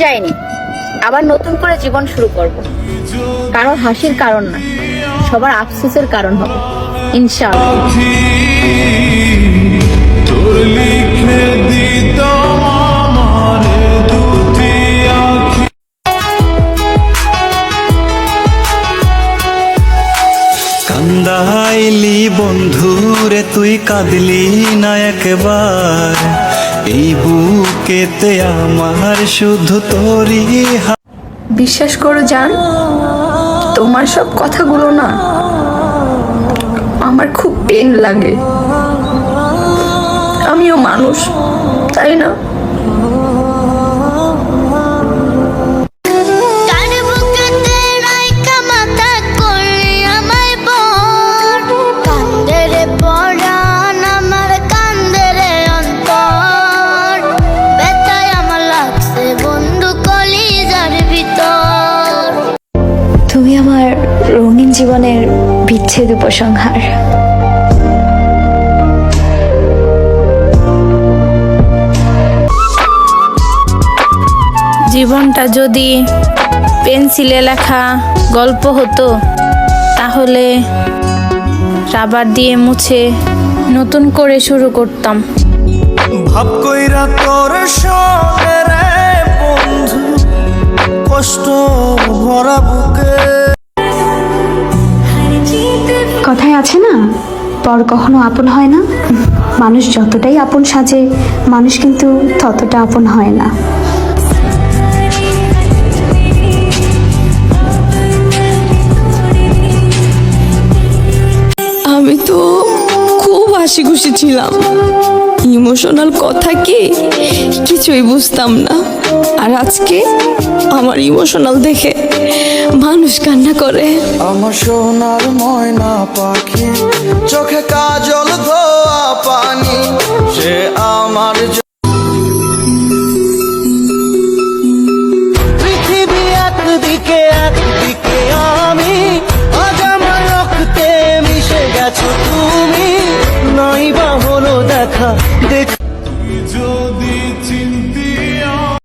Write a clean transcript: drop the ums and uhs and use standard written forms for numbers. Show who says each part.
Speaker 1: যায়নি, আবার নতুন করে জীবন শুরু করব। কারো হাসির কারণ না, সবার আফসোসের কারণ হবে ইনশাআল্লাহ।
Speaker 2: কান্দাইলি বন্ধুরে তুই কাঁদলি না একবার, এই বুকেতে আমার শুধু তোরই
Speaker 3: বিশ্বাস করো জান, তোমার সব কথাগুলো না আমার খুব পেন লাগে। আমিও মানুষ, তাই না?
Speaker 4: তুমি আমার রঙিন জীবনের বিচ্ছেদ উপসংহার।
Speaker 5: জীবনটা যদি পেন্সিলে লেখা গল্প হতো, তাহলে রাবার দিয়ে মুছে নতুন করে শুরু করতাম।
Speaker 2: ভাব কইরা তোর সঙ্গে রে বন্ধু, কষ্ট ভরা বুকে।
Speaker 4: কথায় আছে না, পর কখনো আপন হয় না। মানুষ যতটাই আপন সাজে, মানুষ কিন্তু ততটা আপন হয় না।
Speaker 3: আমি তো খুব হাসি খুশি ছিলাম, ইমোশনাল কথা কি কিছুই বুঝতাম না। আর আজকে আমার ইমোশনাল দেখে মানুষ কান্না করে।
Speaker 2: আমার সোনার ময়না পাখি, চোখে কাজল ধোয়া পানি, সে আমার